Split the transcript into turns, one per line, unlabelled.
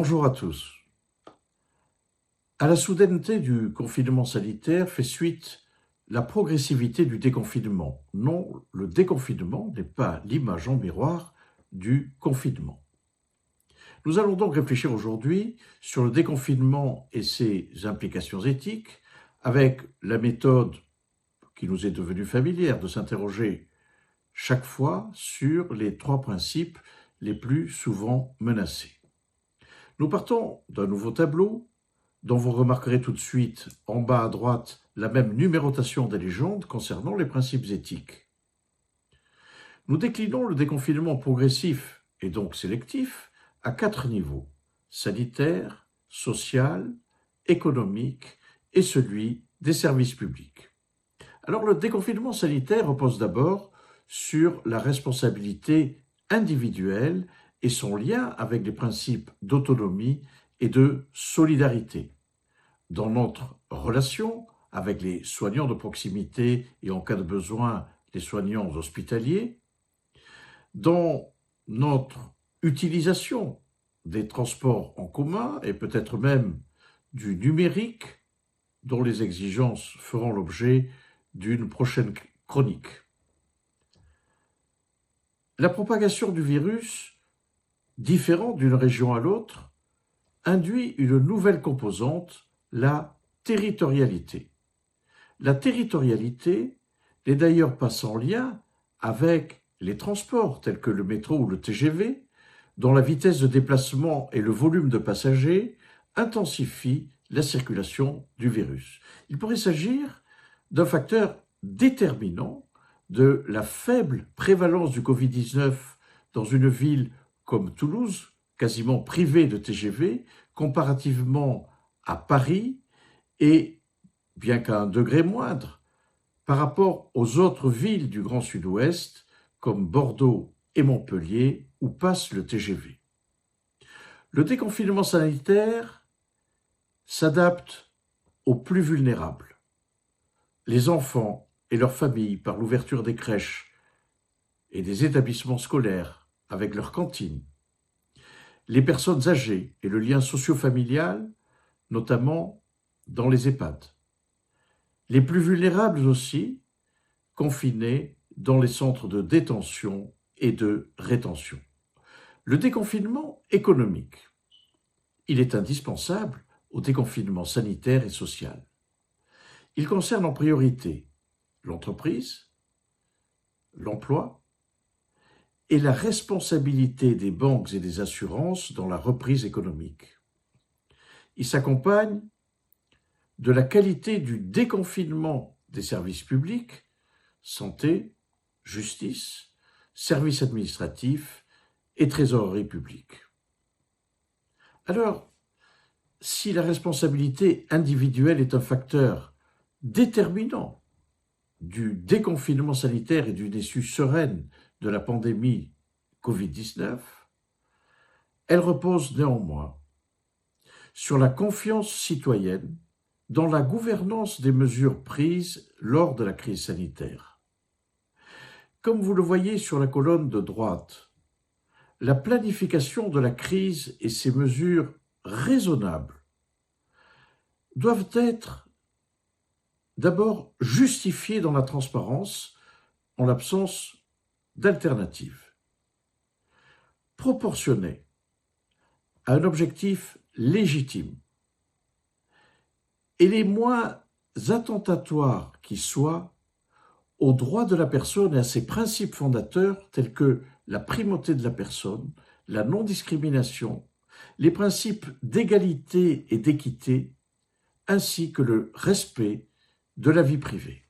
Bonjour à tous. À la soudaineté du confinement sanitaire fait suite la progressivité du déconfinement. Non, le déconfinement n'est pas l'image en miroir du confinement. Nous allons donc réfléchir aujourd'hui sur le déconfinement et ses implications éthiques avec la méthode qui nous est devenue familière de s'interroger chaque fois sur les 3 principes les plus souvent menacés. Nous partons d'un nouveau tableau dont vous remarquerez tout de suite en bas à droite la même numérotation des légendes concernant les principes éthiques. Nous déclinons le déconfinement progressif et donc sélectif à 4 niveaux: sanitaire, social, économique et celui des services publics. Alors le déconfinement sanitaire repose d'abord sur la responsabilité individuelle et son lien avec les principes d'autonomie et de solidarité. Dans notre relation avec les soignants de proximité et en cas de besoin, les soignants hospitaliers, dans notre utilisation des transports en commun et peut-être même du numérique, dont les exigences feront l'objet d'une prochaine chronique. La propagation du virus, différente d'une région à l'autre, induit une nouvelle composante, la territorialité. La territorialité n'est d'ailleurs pas sans lien avec les transports tels que le métro ou le TGV, dont la vitesse de déplacement et le volume de passagers intensifient la circulation du virus. Il pourrait s'agir d'un facteur déterminant de la faible prévalence du Covid-19 dans une ville comme Toulouse, quasiment privée de TGV, comparativement à Paris, et, bien qu'à un degré moindre, par rapport aux autres villes du Grand Sud-Ouest, comme Bordeaux et Montpellier, où passe le TGV. Le déconfinement sanitaire s'adapte aux plus vulnérables. Les enfants et leurs familles par l'ouverture des crèches et des établissements scolaires avec leurs cantines. Les personnes âgées et le lien socio-familial, notamment dans les EHPAD. Les plus vulnérables aussi, confinés dans les centres de détention et de rétention. Le déconfinement économique, il est indispensable au déconfinement sanitaire et social. Il concerne en priorité l'entreprise, l'emploi et la responsabilité des banques et des assurances dans la reprise économique. Il s'accompagne de la qualité du déconfinement des services publics, santé, justice, services administratifs et trésorerie publique. Alors, si la responsabilité individuelle est un facteur déterminant du déconfinement sanitaire et d'une issue sereine de la pandémie Covid-19, elle repose néanmoins sur la confiance citoyenne dans la gouvernance des mesures prises lors de la crise sanitaire. Comme vous le voyez sur la colonne de droite, la planification de la crise et ses mesures raisonnables doivent être d'abord justifiées dans la transparence en l'absence d'alternatives, proportionnées à un objectif légitime et les moins attentatoires qui soient aux droits de la personne et à ses principes fondateurs tels que la primauté de la personne, la non-discrimination, les principes d'égalité et d'équité, ainsi que le respect de la vie privée.